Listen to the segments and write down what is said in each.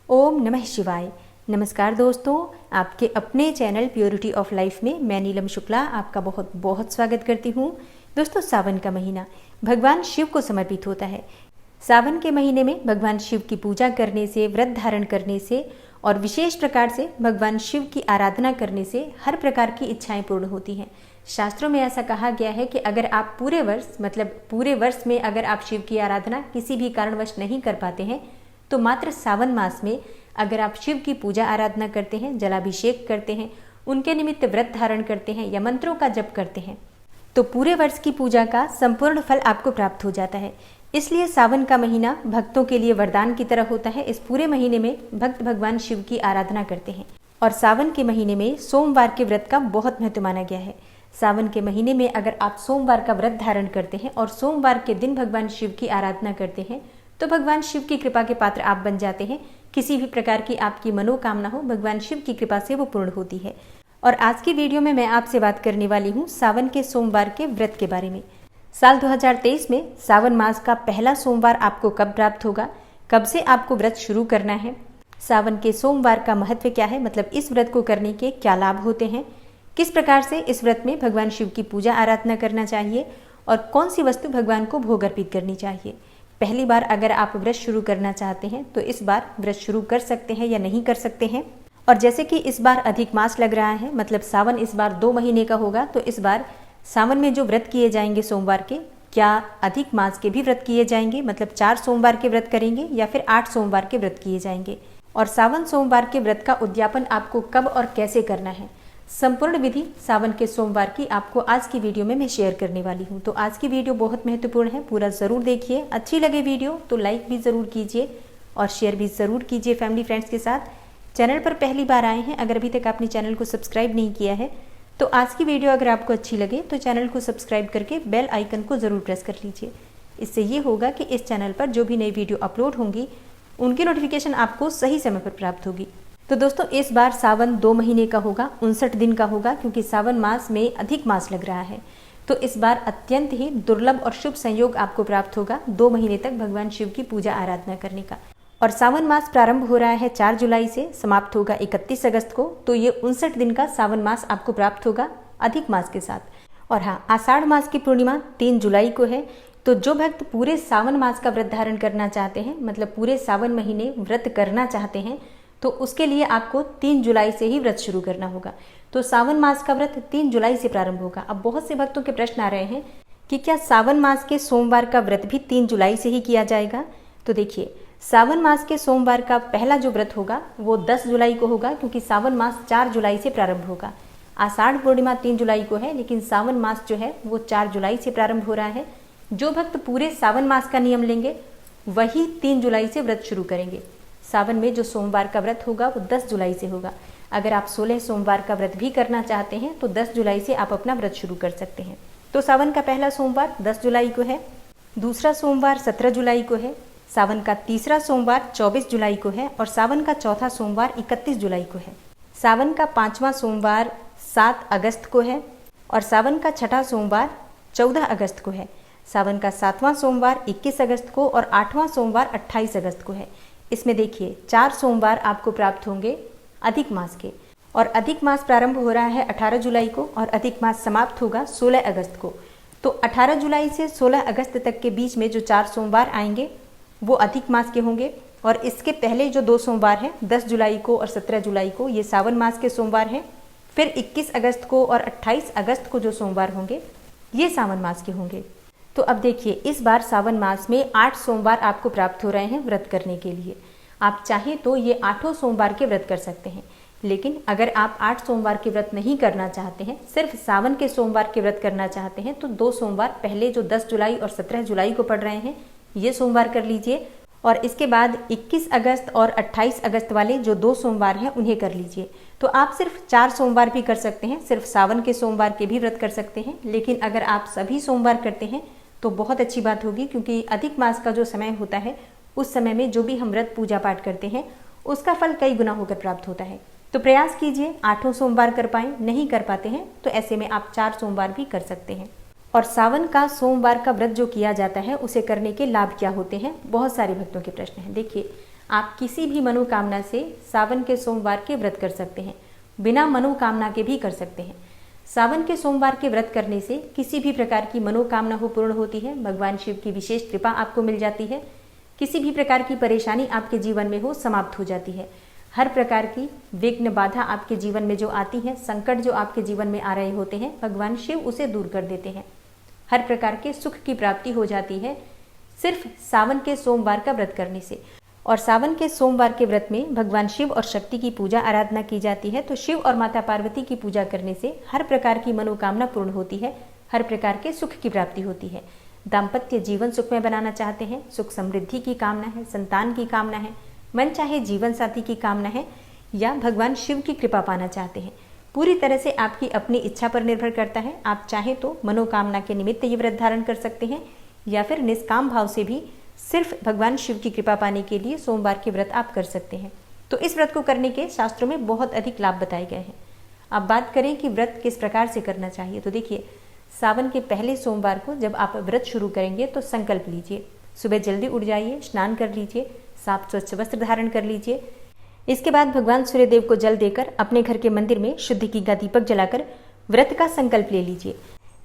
ओम नमः शिवाय। नमस्कार दोस्तों, आपके अपने चैनल प्योरिटी ऑफ लाइफ में मैं नीलम शुक्ला आपका बहुत बहुत स्वागत करती हूँ। दोस्तों, सावन का महीना भगवान शिव को समर्पित होता है। सावन के महीने में भगवान शिव की पूजा करने से, व्रत धारण करने से और विशेष प्रकार से भगवान शिव की आराधना करने से हर प्रकार की इच्छाएं पूर्ण होती हैं। शास्त्रों में ऐसा कहा गया है कि अगर आप पूरे वर्ष में अगर आप शिव की आराधना किसी भी कारणवश नहीं कर पाते हैं तो मात्र सावन मास में अगर आप शिव की पूजा आराधना करते हैं, जलाभिषेक करते हैं, उनके निमित्त व्रत धारण करते हैं या मंत्रों का जप करते हैं तो पूरे वर्ष की पूजा का संपूर्ण फल आपको प्राप्त हो जाता है। इसलिए सावन का महीना भक्तों के लिए वरदान की तरह होता है। इस पूरे महीने में भक्त भगवान शिव की आराधना करते हैं और सावन के महीने में सोमवार के व्रत का बहुत महत्व माना गया है। सावन के महीने में अगर आप सोमवार का व्रत धारण करते हैं और सोमवार के दिन भगवान शिव की आराधना करते हैं तो भगवान शिव की कृपा के पात्र आप बन जाते हैं। किसी भी प्रकार की आपकी मनोकामना हो, भगवान शिव की कृपा से वो पूर्ण होती है। और आज की वीडियो में मैं आपसे बात करने वाली हूँ सावन के सोमवार के व्रत के बारे में। साल 2023 में सावन मास का पहला सोमवार आपको कब प्राप्त होगा, कब से आपको व्रत शुरू करना है, सावन के सोमवार का महत्व क्या है, मतलब इस व्रत को करने के क्या लाभ होते हैं, किस प्रकार से इस व्रत में भगवान शिव की पूजा आराधना करना चाहिए और कौन सी वस्तु भगवान को भोग अर्पित करनी चाहिए। पहली बार अगर आप व्रत शुरू करना चाहते हैं तो इस बार व्रत शुरू कर सकते हैं या नहीं कर सकते हैं। और जैसे कि इस बार अधिक मास लग रहा है, मतलब सावन इस बार 2 महीने का होगा, तो इस बार सावन में जो व्रत किए जाएंगे सोमवार के, क्या अधिक मास के भी व्रत किए जाएंगे, मतलब 4 सोमवार के व्रत करेंगे या फिर 8 सोमवार के व्रत किए जाएंगे। और सावन सोमवार के व्रत का उद्यापन आपको कब और कैसे करना है, संपूर्ण विधि सावन के सोमवार की आपको आज की वीडियो में मैं शेयर करने वाली हूँ। तो आज की वीडियो बहुत महत्वपूर्ण है, पूरा ज़रूर देखिए। अच्छी लगे वीडियो तो लाइक भी ज़रूर कीजिए और शेयर भी ज़रूर कीजिए फैमिली फ्रेंड्स के साथ। चैनल पर पहली बार आए हैं, अगर अभी तक आपने चैनल को सब्सक्राइब नहीं किया है तो आज की वीडियो अगर आपको अच्छी लगे तो चैनल को सब्सक्राइब करके बेल आइकन को ज़रूर प्रेस कर लीजिए। इससे ये होगा कि इस चैनल पर जो भी नई वीडियो अपलोड होंगी उनकी नोटिफिकेशन आपको सही समय पर प्राप्त होगी। तो दोस्तों, इस बार सावन 2 महीने का होगा, 59 दिन का होगा, क्योंकि सावन मास में अधिक मास लग रहा है। तो इस बार अत्यंत ही दुर्लभ और शुभ संयोग आपको प्राप्त होगा 2 महीने तक भगवान शिव की पूजा आराधना करने का। और सावन मास प्रारंभ हो रहा है 4 जुलाई से, समाप्त होगा 31 अगस्त को। तो ये 59 दिन का सावन मास आपको प्राप्त होगा अधिक मास के साथ। और हाँ, आषाढ़ मास की पूर्णिमा 3 जुलाई को है। तो जो भक्त पूरे सावन मास का व्रत धारण करना चाहते हैं, मतलब पूरे सावन महीने व्रत करना चाहते हैं, तो उसके लिए आपको 3 जुलाई से ही व्रत शुरू करना होगा। तो सावन मास का व्रत 3 जुलाई से प्रारंभ होगा। अब बहुत से भक्तों के प्रश्न आ रहे हैं कि क्या सावन मास के सोमवार का व्रत भी 3 जुलाई से ही किया जाएगा। तो देखिए, सावन मास के सोमवार का पहला जो व्रत होगा वो 10 जुलाई को होगा, क्योंकि सावन मास 4 जुलाई से प्रारंभ होगा। आषाढ़ पूर्णिमा 3 जुलाई को है, लेकिन सावन मास जो है वो 4 जुलाई से प्रारंभ हो रहा है। जो भक्त पूरे सावन मास का नियम लेंगे वही 3 जुलाई से व्रत शुरू करेंगे। सावन में जो सोमवार का व्रत होगा वो 10 जुलाई से होगा। अगर आप 16 सोमवार का व्रत भी करना चाहते हैं तो 10 जुलाई से आप अपना व्रत शुरू कर सकते हैं। तो सावन का पहला सोमवार 10 जुलाई को है, दूसरा सोमवार 17 जुलाई को है, सावन का तीसरा सोमवार 24 जुलाई को है और सावन का चौथा सोमवार 31 जुलाई को है। सावन का 5वां सोमवार 7 अगस्त को है और सावन का 6ठा सोमवार 14 अगस्त को है। सावन का 7वां सोमवार 21 अगस्त को और 8वां सोमवार 28 अगस्त को है। इसमें देखिए 4 सोमवार आपको प्राप्त होंगे अधिक मास के। और अधिक मास प्रारंभ हो रहा है 18 जुलाई को और अधिक मास समाप्त होगा 16 अगस्त को। तो 18 जुलाई से 16 अगस्त तक के बीच में जो 4 सोमवार आएंगे वो अधिक मास के होंगे। और इसके पहले जो 2 सोमवार हैं 10 जुलाई को और 17 जुलाई को, ये सावन मास के सोमवार हैं। फिर 21 अगस्त को और 28 अगस्त को जो सोमवार होंगे ये सावन मास के होंगे। तो अब देखिए, इस बार सावन मास में 8 सोमवार आपको प्राप्त हो रहे हैं व्रत करने के लिए। आप चाहें तो ये 8 सोमवार के व्रत कर सकते हैं, लेकिन अगर आप 8 सोमवार के व्रत नहीं करना चाहते हैं, सिर्फ सावन के सोमवार के व्रत करना चाहते हैं, तो 2 सोमवार पहले जो 10 जुलाई और 17 जुलाई को पड़ रहे हैं ये सोमवार कर लीजिए। और इसके बाद 21 अगस्त और 28 अगस्त वाले जो 2 सोमवार हैं उन्हें कर लीजिए। तो आप सिर्फ 4 सोमवार भी कर सकते हैं, सिर्फ सावन के सोमवार के भी व्रत कर सकते हैं। लेकिन अगर आप सभी सोमवार करते हैं तो बहुत अच्छी बात होगी, क्योंकि अधिक मास का जो समय होता है उस समय में जो भी हम व्रत पूजा पाठ करते हैं उसका फल कई गुना होकर प्राप्त होता है। तो प्रयास कीजिए 8 सोमवार कर पाएं। नहीं कर पाते हैं तो ऐसे में आप 4 सोमवार भी कर सकते हैं। और सावन का सोमवार का व्रत जो किया जाता है उसे करने के लाभ क्या होते हैं, बहुत सारे भक्तों के प्रश्न हैं। देखिए, आप किसी भी मनोकामना से सावन के सोमवार के व्रत कर सकते हैं, बिना मनोकामना के भी कर सकते हैं। सावन के सोमवार के व्रत करने से किसी भी प्रकार की मनोकामना हो पूर्ण होती है, भगवान शिव की विशेष कृपा आपको मिल जाती है, किसी भी प्रकार की परेशानी आपके जीवन में हो समाप्त हो जाती है। हर प्रकार की विघ्न बाधा आपके जीवन में जो आती है, संकट जो आपके जीवन में आ रहे होते हैं, भगवान शिव उसे दूर कर देते हैं। हर प्रकार के सुख की प्राप्ति हो जाती है सिर्फ सावन के सोमवार का व्रत करने से। और सावन के सोमवार के व्रत में भगवान शिव और शक्ति की पूजा आराधना की जाती है। तो शिव और माता पार्वती की पूजा करने से हर प्रकार की मनोकामना पूर्ण होती है, हर प्रकार के सुख की प्राप्ति होती है। दाम्पत्य जीवन सुखमय बनाना चाहते हैं, सुख समृद्धि की कामना है, संतान की कामना है, मन चाहे जीवन साथी की कामना है, या भगवान शिव की कृपा पाना चाहते हैं, पूरी तरह से आपकी अपनी इच्छा पर निर्भर करता है। आप चाहे तो मनोकामना के निमित्त ये व्रत धारण कर सकते हैं, या फिर निष्काम भाव से भी सिर्फ भगवान शिव की कृपा पाने के लिए सोमवार के व्रत आप कर सकते हैं। तो इस व्रत को करने के शास्त्रों में बहुत अधिक लाभ बताए गए हैं। अब बात करें कि व्रत किस प्रकार से करना चाहिए, तो देखिए, सावन के पहले सोमवार को जब आप व्रत शुरू करेंगे तो संकल्प लीजिए, सुबह जल्दी उठ जाइए, स्नान कर लीजिए, साफ स्वच्छ वस्त्र धारण कर लीजिए। इसके बाद भगवान सूर्यदेव को जल देकर अपने घर के मंदिर में शुद्धि की का दीपक जलाकर व्रत का संकल्प ले लीजिए।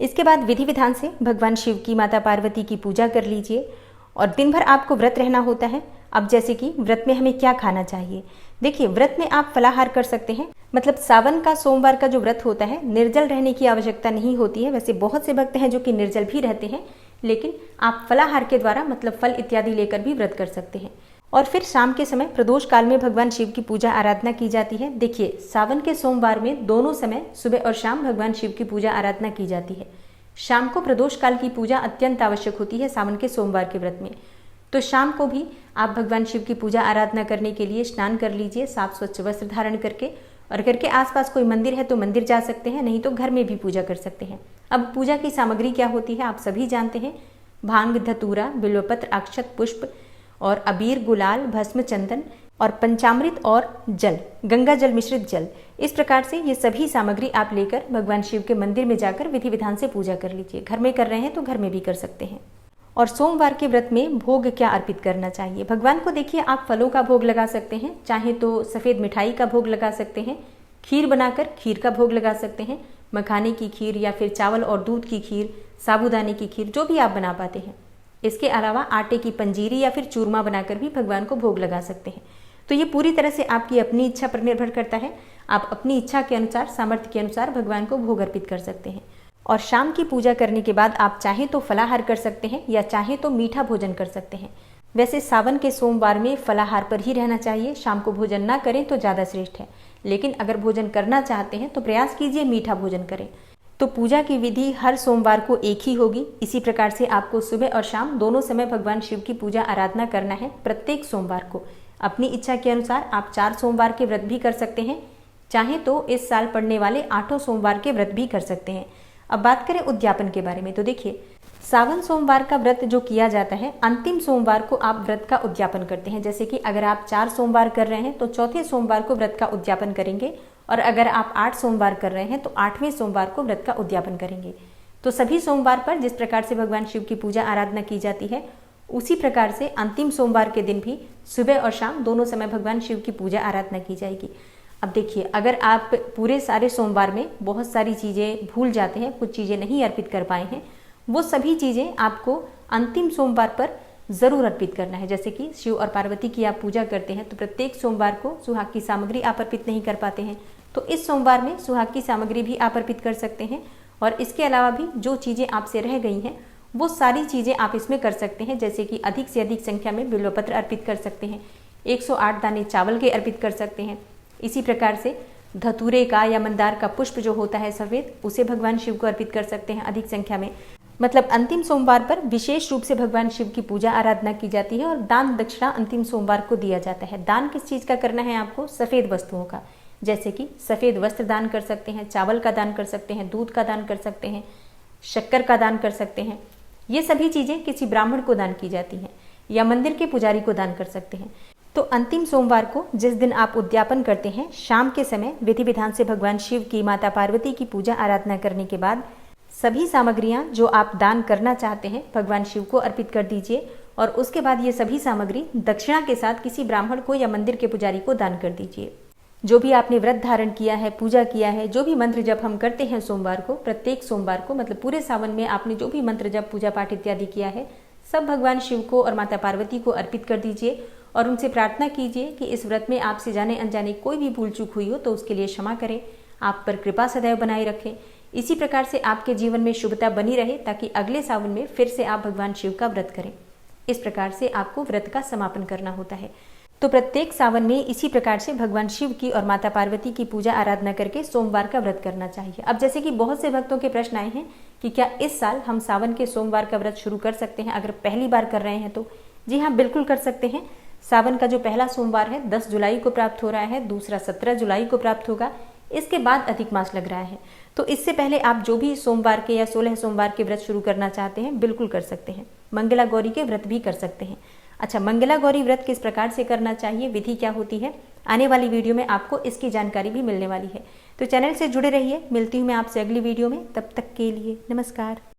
इसके बाद विधि विधान से भगवान शिव की, माता पार्वती की पूजा कर लीजिए। और दिन भर आपको व्रत रहना होता है। अब जैसे कि व्रत में हमें क्या खाना चाहिए, देखिए, व्रत में आप फलाहार कर सकते हैं। मतलब सावन का सोमवार का जो व्रत होता है, निर्जल रहने की आवश्यकता नहीं होती है। वैसे बहुत से भक्त हैं जो कि निर्जल भी रहते हैं, लेकिन आप फलाहार के द्वारा मतलब फल इत्यादि लेकर भी व्रत कर सकते हैं। और फिर शाम के समय प्रदोष काल में भगवान शिव की पूजा आराधना की जाती है। देखिए, सावन के सोमवार में दोनों समय सुबह और शाम भगवान शिव की पूजा आराधना की जाती है। शाम को प्रदोष काल की पूजा अत्यंत आवश्यक होती है सावन के सोमवार के व्रत में। तो शाम को भी आप भगवान शिव की पूजा आराधना करने के लिए स्नान कर लीजिए, साफ स्वच्छ वस्त्र धारण करके। और घर के आसपास कोई मंदिर है तो मंदिर जा सकते हैं, नहीं तो घर में भी पूजा कर सकते हैं। अब पूजा की सामग्री क्या होती है आप सभी जानते हैं। भांग, धतूरा, बिल्वपत्र, अक्षत, पुष्प और अबीर, गुलाल, भस्म, चंदन और पंचामृत और जल, गंगा जल मिश्रित जल। इस प्रकार से ये सभी सामग्री आप लेकर भगवान शिव के मंदिर में जाकर विधि विधान से पूजा कर लीजिए। घर में कर रहे हैं तो घर में भी कर सकते हैं। और सोमवार के व्रत में भोग क्या अर्पित करना चाहिए भगवान को, देखिए, आप फलों का भोग लगा सकते हैं, चाहे तो सफ़ेद मिठाई का भोग लगा सकते हैं, खीर बनाकर खीर का भोग लगा सकते हैं, मखाने की खीर या फिर चावल और दूध की खीर, साबूदाने की खीर, जो भी आप बना पाते हैं। इसके अलावा आटे की पंजीरी या फिर चूरमा बनाकर भी भगवान को भोग लगा सकते हैं। तो ये पूरी तरह से आपकी अपनी इच्छा पर निर्भर करता है। आप अपनी इच्छा के अनुसार, सामर्थ्य के अनुसार भगवान को भोग अर्पित कर सकते हैं। और शाम की पूजा करने के बाद आप चाहें तो फलाहार कर सकते हैं या चाहें तो मीठा भोजन कर सकते हैं। वैसे सावन के सोमवार में फलाहार पर ही रहना चाहिए, शाम को भोजन ना करें तो ज़्यादा श्रेष्ठ है। लेकिन अगर भोजन करना चाहते हैं तो प्रयास कीजिए मीठा भोजन करें। तो पूजा की विधि हर सोमवार को एक ही होगी। इसी प्रकार से आपको सुबह और शाम दोनों समय भगवान शिव की पूजा आराधना करना है प्रत्येक सोमवार को। अपनी इच्छा के अनुसार आप 4 सोमवार के व्रत भी कर सकते हैं, चाहे तो इस साल पड़ने वाले 8 सोमवार के व्रत भी कर सकते हैं। अब बात करें उद्यापन के बारे में, तो देखिए, सावन सोमवार का व्रत जो किया जाता है, अंतिम सोमवार को आप व्रत का उद्यापन करते हैं। जैसे कि अगर आप 4 सोमवार कर रहे हैं तो चौथे सोमवार को व्रत का उद्यापन करेंगे, और अगर आप 8 सोमवार कर रहे हैं तो 8वें सोमवार को व्रत का उद्यापन करेंगे। तो सभी सोमवार पर जिस प्रकार से भगवान शिव की पूजा आराधना की जाती है, उसी प्रकार से अंतिम सोमवार के दिन भी सुबह और शाम दोनों समय भगवान शिव की पूजा आराधना की जाएगी। अब देखिए, अगर आप पूरे सारे सोमवार में बहुत सारी चीज़ें भूल जाते हैं, कुछ चीज़ें नहीं अर्पित कर पाए हैं, वो सभी चीज़ें आपको अंतिम सोमवार पर ज़रूर अर्पित करना है। जैसे कि शिव और पार्वती की आप पूजा करते हैं तो प्रत्येक सोमवार को सुहाग की सामग्री आप अर्पित नहीं कर पाते हैं, तो इस सोमवार में सुहाग की सामग्री भी आप अर्पित कर सकते हैं। और इसके अलावा भी जो चीज़ें आपसे रह गई हैं वो सारी चीज़ें आप इसमें कर सकते हैं। जैसे कि अधिक से अधिक संख्या में बिल्वपत्र अर्पित कर सकते हैं, 108 दाने चावल के अर्पित कर सकते हैं। इसी प्रकार से धतूरे का या मंदार का पुष्प जो होता है सफ़ेद, उसे भगवान शिव को अर्पित कर सकते हैं अधिक संख्या में। मतलब अंतिम सोमवार पर विशेष रूप से भगवान शिव की पूजा आराधना की जाती है और दान दक्षिणा अंतिम सोमवार को दिया जाता है। दान किस चीज़ का करना है आपको? सफ़ेद वस्तुओं का। जैसे कि सफ़ेद वस्त्र दान कर सकते हैं, चावल का दान कर सकते हैं, दूध का दान कर सकते हैं, शक्कर का दान कर सकते हैं। ये सभी चीज़ें किसी ब्राह्मण को दान की जाती हैं या मंदिर के पुजारी को दान कर सकते हैं। तो अंतिम सोमवार को जिस दिन आप उद्यापन करते हैं, शाम के समय विधि विधान से भगवान शिव की, माता पार्वती की पूजा आराधना करने के बाद सभी सामग्रियां जो आप दान करना चाहते हैं भगवान शिव को अर्पित कर दीजिए। और उसके बाद ये सभी सामग्री दक्षिणा के साथ किसी ब्राह्मण को या मंदिर के पुजारी को दान कर दीजिए। जो भी आपने व्रत धारण किया है, पूजा किया है, जो भी मंत्र जप हम करते हैं सोमवार को, प्रत्येक सोमवार को मतलब पूरे सावन में आपने जो भी मंत्र जप पूजा पाठ इत्यादि किया है, सब भगवान शिव को और माता पार्वती को अर्पित कर दीजिए और उनसे प्रार्थना कीजिए कि इस व्रत में आपसे जाने अनजाने कोई भी भूल चूक हुई हो तो उसके लिए क्षमा करें, आप पर कृपा सदैव बनाए रखें। इसी प्रकार से आपके जीवन में शुभता बनी रहे ताकि अगले सावन में फिर से आप भगवान शिव का व्रत करें। इस प्रकार से आपको व्रत का समापन करना होता है। तो प्रत्येक सावन में इसी प्रकार से भगवान शिव की और माता पार्वती की पूजा आराधना करके सोमवार का व्रत करना चाहिए। अब जैसे कि बहुत से भक्तों के प्रश्न आए हैं कि क्या इस साल हम सावन के सोमवार का व्रत शुरू कर सकते हैं अगर पहली बार कर रहे हैं तो? जी हाँ, बिल्कुल कर सकते हैं। सावन का जो पहला सोमवार है 10 जुलाई को प्राप्त हो रहा है, दूसरा 17 जुलाई को प्राप्त होगा, इसके बाद अधिक मास लग रहा है। तो इससे पहले आप जो भी सोमवार के या 16 सोमवार के व्रत शुरू करना चाहते हैं बिल्कुल कर सकते हैं। मंगला गौरी के व्रत भी कर सकते हैं। अच्छा, मंगला गौरी व्रत किस प्रकार से करना चाहिए, विधि क्या होती है, आने वाली वीडियो में आपको इसकी जानकारी भी मिलने वाली है। तो चैनल से जुड़े रहिए। मिलती हूँ मैं आपसे अगली वीडियो में, तब तक के लिए नमस्कार।